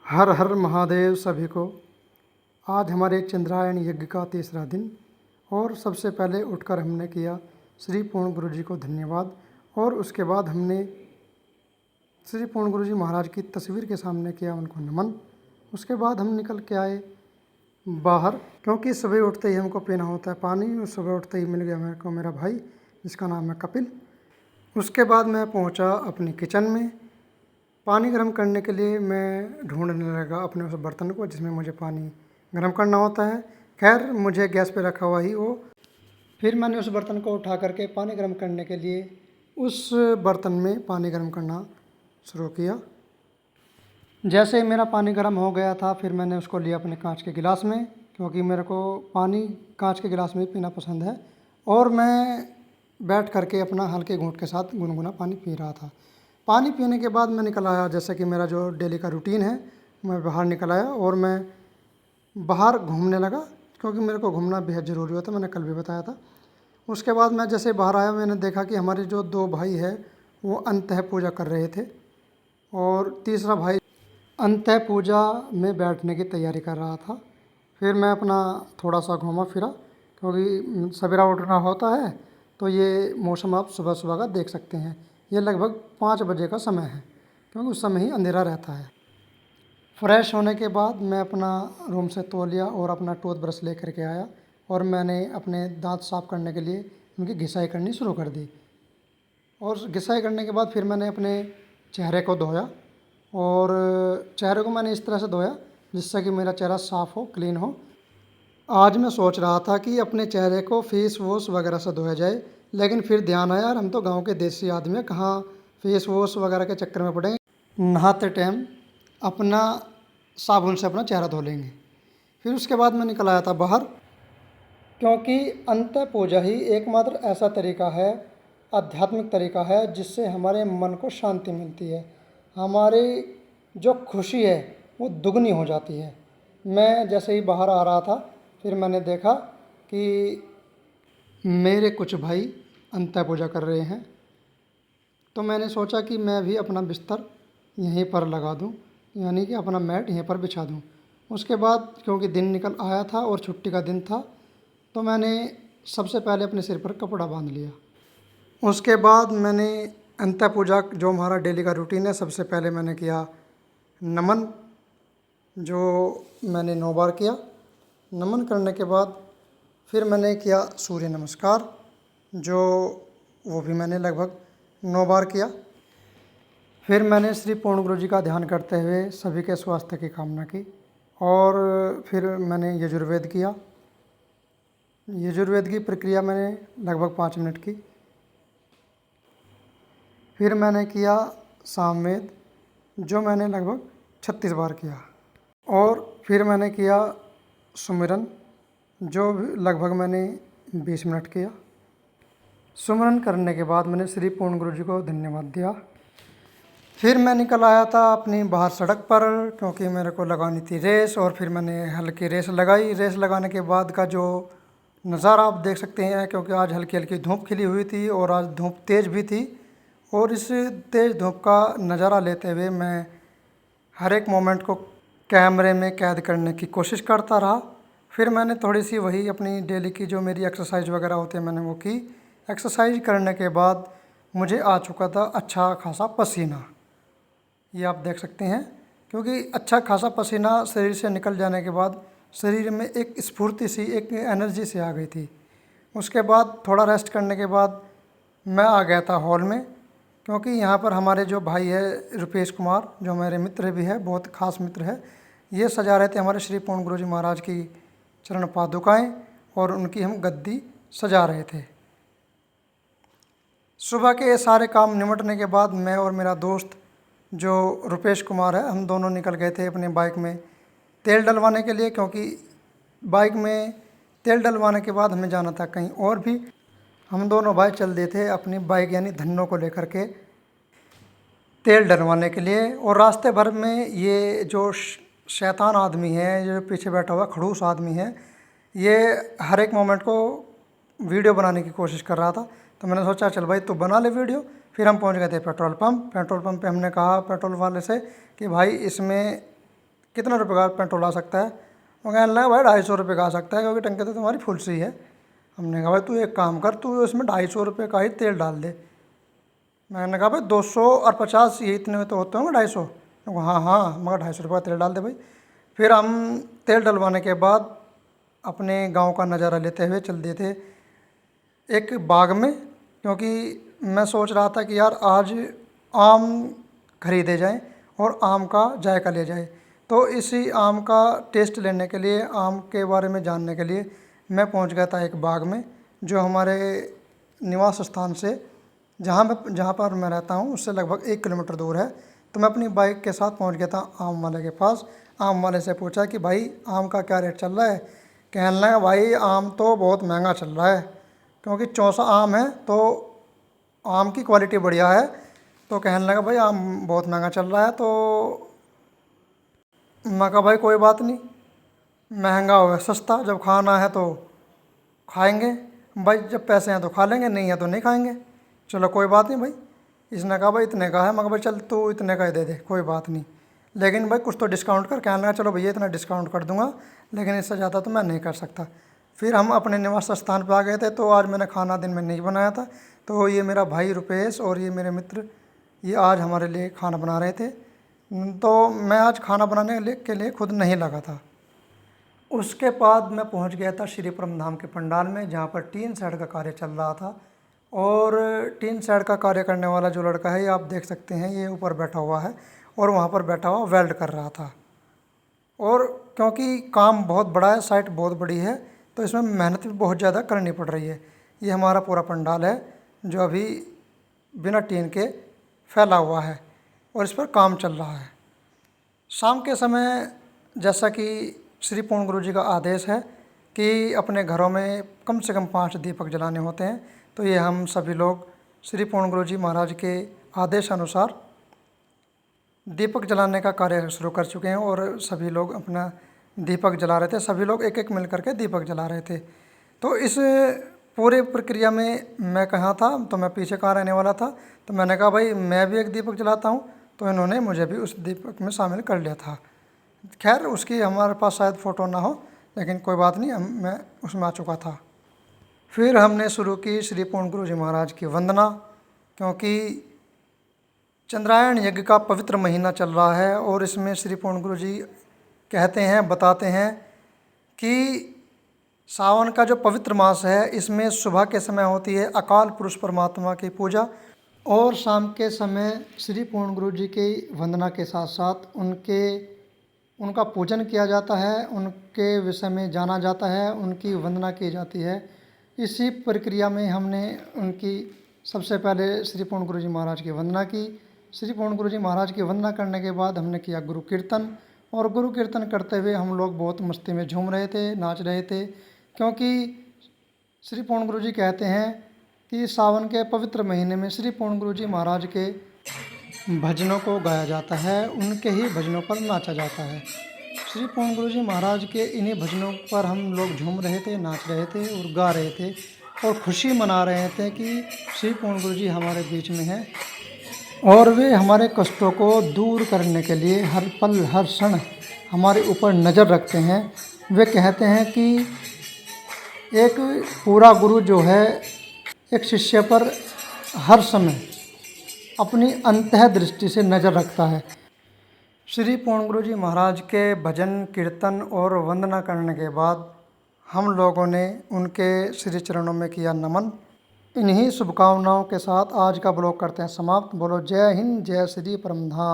हर हर महादेव सभी को। आज हमारे चंद्रायण यज्ञ का तीसरा दिन और सबसे पहले उठकर हमने किया श्री पूर्ण गुरु जी को धन्यवाद और उसके बाद हमने श्री पूर्ण गुरु जी महाराज की तस्वीर के सामने किया उनको नमन। उसके बाद हम निकल के आए बाहर, क्योंकि सुबह उठते ही हमको पीना होता है पानी और सुबह उठते ही मिल गया मेरे को मेरा भाई जिसका नाम है कपिल। उसके बाद मैं पहुंचा अपनी किचन में। पानी गर्म करने के लिए मैं ढूंढने लगा अपने उस बर्तन को जिसमें मुझे पानी गर्म करना होता है। खैर मुझे गैस पे रखा हुआ ही वो। फिर मैंने उस बर्तन को उठा करके पानी गर्म करने के लिए उस बर्तन में पानी गर्म करना शुरू किया। जैसे ही मेरा पानी गर्म हो गया था फिर मैंने उसको लिया अपने कांच के गिलास में, क्योंकि मेरे को पानी कांच के गिलास में ही पीना पसंद है। और मैं बैठ करके अपना हल्के घूंट के साथ गुनगुना पानी पी रहा था। पानी पीने के बाद मैं निकल आया, जैसे कि मेरा जो डेली का रूटीन है, मैं बाहर निकल आया और मैं बाहर घूमने लगा, क्योंकि मेरे को घूमना बेहद ज़रूरी होता है, मैंने कल भी बताया था। उसके बाद मैं जैसे बाहर आया मैंने देखा कि हमारे जो दो भाई है वो अंतः पूजा कर रहे थे और तीसरा भाई अंतः पूजा में बैठने की तैयारी कर रहा था। फिर मैं अपना थोड़ा सा घूमा फिरा, क्योंकि सवेरा उठना होता है तो ये मौसम आप सुबह सुबह का देख सकते हैं। ये लगभग 5 बजे का समय है, क्योंकि उस समय ही अंधेरा रहता है। फ्रेश होने के बाद मैं अपना रूम से तौलिया और अपना टूथब्रश लेकर के आया और मैंने अपने दांत साफ़ करने के लिए उनकी घिसाई करनी शुरू कर दी। और घिसाई करने के बाद फिर मैंने अपने चेहरे को धोया और चेहरे को मैंने इस तरह से धोया जिससे कि मेरा चेहरा साफ़ हो, क्लीन हो। आज मैं सोच रहा था कि अपने चेहरे को फेस वॉश वगैरह से धोया जाए, लेकिन फिर ध्यान आया यार हम तो गांव के देसी आदमी हैं, कहाँ फेस वॉश वगैरह के चक्कर में पड़ेंगे, नहाते टाइम अपना साबुन से अपना चेहरा धो लेंगे। फिर उसके बाद मैं निकल आया था बाहर, क्योंकि अंतः पूजा ही एकमात्र ऐसा तरीका है, आध्यात्मिक तरीका है, जिससे हमारे मन को शांति मिलती है, हमारी जो खुशी है वो दुगनी हो जाती है। मैं जैसे ही बाहर आ रहा था फिर मैंने देखा कि मेरे कुछ भाई अंतः पूजा कर रहे हैं, तो मैंने सोचा कि मैं भी अपना बिस्तर यहीं पर लगा दूं, यानी कि अपना मैट यहीं पर बिछा दूं। उसके बाद क्योंकि दिन निकल आया था और छुट्टी का दिन था, तो मैंने सबसे पहले अपने सिर पर कपड़ा बांध लिया। उसके बाद मैंने अंतः पूजा जो हमारा डेली का रूटीन है, सबसे पहले मैंने किया नमन, जो मैंने 9 बार किया। नमन करने के बाद फिर मैंने किया सूर्य नमस्कार, जो वो भी मैंने लगभग 9 बार किया। फिर मैंने श्री पूर्ण गुरु जी का ध्यान करते हुए सभी के स्वास्थ्य की कामना की और फिर मैंने यजुर्वेद किया। यजुर्वेद की प्रक्रिया मैंने लगभग 5 मिनट की। फिर मैंने किया सामवेद, जो मैंने लगभग 36 बार किया। और फिर मैंने किया सुमिरन, जो लगभग मैंने 20 मिनट किया। सुमिरन करने के बाद मैंने श्री पूर्ण गुरु जी को धन्यवाद दिया। फिर मैं निकल आया था अपनी बाहर सड़क पर, क्योंकि मेरे को लगानी थी रेस, और फिर मैंने हल्की रेस लगाई। रेस लगाने के बाद का जो नज़ारा आप देख सकते हैं, क्योंकि आज हल्की हल्की धूप खिली हुई थी और आज धूप तेज़ भी थी, और इस तेज़ धूप का नज़ारा लेते हुए मैं हर एक मोमेंट को कैमरे में कैद करने की कोशिश करता रहा। फिर मैंने थोड़ी सी वही अपनी डेली की जो मेरी एक्सरसाइज वगैरह होती है मैंने वो की। एक्सरसाइज करने के बाद मुझे आ चुका था अच्छा खासा पसीना, ये आप देख सकते हैं, क्योंकि अच्छा खासा पसीना शरीर से निकल जाने के बाद शरीर में एक स्फूर्ति सी, एक एनर्जी सी आ गई थी। उसके बाद थोड़ा रेस्ट करने के बाद मैं आ गया था हॉल में, क्योंकि यहाँ पर हमारे जो भाई है रुपेश कुमार, जो मेरे मित्र भी है, बहुत ख़ास मित्र है, ये सजा रहे थे हमारे श्री पूर्ण गुरु जी महाराज की चरण पादुकाएँ और उनकी हम गद्दी सजा रहे थे। सुबह के ये सारे काम निमटने के बाद मैं और मेरा दोस्त जो रुपेश कुमार है, हम दोनों निकल गए थे अपनी बाइक में तेल डलवाने के लिए, क्योंकि बाइक में तेल डलवाने के बाद हमें जाना था कहीं और भी। हम दोनों भाई चल दिए थे अपनी बाइक यानी धन्नो को लेकर के तेल डलवाने के लिए। और रास्ते भर में ये जो शैतान आदमी है, जो पीछे बैठा हुआ खड़ूस आदमी है, ये हर एक मोमेंट को वीडियो बनाने की कोशिश कर रहा था। तो मैंने सोचा चल भाई तू बना ले वीडियो। फिर हम पहुंच गए थे पेट्रोल पंप पे हमने कहा पेट्रोल वाले से कि भाई इसमें कितना रुपये का पेट्रोल आ सकता है? वो कहने लगा भाई 250 का आ सकता है, क्योंकि टंकी तो तुम्हारी फुल सी है। हमने कहा भाई तू एक काम कर, तू इसमें 250 का ही तेल डाल दे। मैंने कहा भाई 200 और 50 ये इतने में तो होते होंगे 250। हाँ हाँ, मगर 250 का तेल डाल दे भाई। फिर हम तेल डलवाने के बाद अपने गांव का नज़ारा लेते हुए चल दिए थे एक बाग में, क्योंकि मैं सोच रहा था कि यार आज आम खरीदे जाएं और आम का जायका ले जाए। तो इसी आम का टेस्ट लेने के लिए, आम के बारे में जानने के लिए मैं पहुंच गया था एक बाग में, जो हमारे निवास स्थान से, जहाँ पर मैं रहता हूँ उससे लगभग 1 किलोमीटर दूर है। तो मैं अपनी बाइक के साथ पहुँच गया था आम वाले के पास। आम वाले से पूछा कि भाई आम का क्या रेट चल रहा है? कहने लगा भाई आम तो बहुत महंगा चल रहा है, क्योंकि चौसा आम है तो आम की क्वालिटी बढ़िया है। तो कहने लगा भाई आम बहुत महंगा चल रहा है। तो मैं कहा भाई कोई बात नहीं, महंगा हो सस्ता, जब खाना है तो खाएंगे भाई, जब पैसे हैं तो खा लेंगे, नहीं है तो नहीं खाएंगे। चलो कोई बात नहीं भाई। इसने कहा भाई इतने का है। मगर भाई चल तू इतने का ही दे दे, कोई बात नहीं, लेकिन भाई कुछ तो डिस्काउंट कर। कहने लगा चलो भैया इतना डिस्काउंट कर दूंगा, लेकिन इससे ज़्यादा तो मैं नहीं कर सकता। फिर हम अपने निवास स्थान पर आ गए थे। तो आज मैंने खाना दिन में नहीं बनाया था, तो ये मेरा भाई रुपेश और ये मेरे मित्र, ये आज हमारे लिए खाना बना रहे थे। तो मैं आज खाना बनाने के लिए खुद नहीं लगा था। उसके बाद मैं पहुंच गया था श्री परम धाम के पंडाल में, जहां पर टीन शेड का कार्य चल रहा था। और टीन शेड का कार्य करने वाला जो लड़का है, ये आप देख सकते हैं, ये ऊपर बैठा हुआ है और वहां पर बैठा हुआ वेल्ड कर रहा था। और क्योंकि काम बहुत बड़ा है, साइट बहुत बड़ी है, तो इसमें मेहनत भी बहुत ज़्यादा करनी पड़ रही है। ये हमारा पूरा पंडाल है जो अभी बिना टीन के फैला हुआ है और इस पर काम चल रहा है। शाम के समय जैसा कि श्री पूर्ण गुरु जी का आदेश है कि अपने घरों में कम से कम 5 दीपक जलाने होते हैं, तो ये हम सभी लोग श्री पूर्ण गुरु जी महाराज के आदेश अनुसार दीपक जलाने का कार्य शुरू कर चुके हैं। और सभी लोग अपना दीपक जला रहे थे, सभी लोग एक एक मिल करके दीपक जला रहे थे। तो इस पूरे प्रक्रिया में मैं कहाँ था, तो मैं पीछे कहाँ रहने वाला था। तो मैंने कहा भाई मैं भी एक दीपक जलाता हूँ, तो इन्होंने मुझे भी उस दीपक में शामिल कर लिया था। खैर उसकी हमारे पास शायद फ़ोटो ना हो, लेकिन कोई बात नहीं, मैं उसमें आ चुका था। फिर हमने शुरू की श्री पूर्ण गुरु जी महाराज की वंदना, क्योंकि चंद्रायण यज्ञ का पवित्र महीना चल रहा है और इसमें श्री पूर्ण गुरु जी कहते हैं, बताते हैं कि सावन का जो पवित्र मास है, इसमें सुबह के समय होती है अकाल पुरुष परमात्मा की पूजा, और शाम के समय श्री पूर्ण गुरु जी की वंदना के साथ साथ उनका पूजन किया जाता है, उनके विषय में जाना जाता है, उनकी वंदना की जाती है। इसी प्रक्रिया में हमने उनकी सबसे पहले श्री पूर्ण गुरु जी महाराज की वंदना की। श्री पूर्ण गुरु जी महाराज की वंदना करने के बाद हमने किया गुरु कीर्तन, और गुरु कीर्तन करते हुए हम लोग बहुत मस्ती में झूम रहे थे, नाच रहे थे, क्योंकि श्री पूर्ण गुरु जी कहते हैं कि सावन के पवित्र महीने में श्री पूर्ण गुरु जी महाराज के भजनों को गाया जाता है, उनके ही भजनों पर नाचा जाता है। श्री पूर्ण गुरु जी महाराज के इन्हीं भजनों पर हम लोग झूम रहे थे, नाच रहे थे और गा रहे थे और खुशी मना रहे थे कि श्री पूर्ण गुरु जी हमारे बीच में हैं और वे हमारे कष्टों को दूर करने के लिए हर पल हर क्षण हमारे ऊपर नज़र रखते हैं। वे कहते हैं कि एक पूरा गुरु जो है एक शिष्य पर हर समय अपनी अंतः दृष्टि से नज़र रखता है। श्री पूर्ण गुरु जी महाराज के भजन कीर्तन और वंदना करने के बाद हम लोगों ने उनके श्री चरणों में किया नमन। इन्हीं शुभकामनाओं के साथ आज का ब्लॉग करते हैं समाप्त। बोलो जय हिंद, जय श्री परम धाम।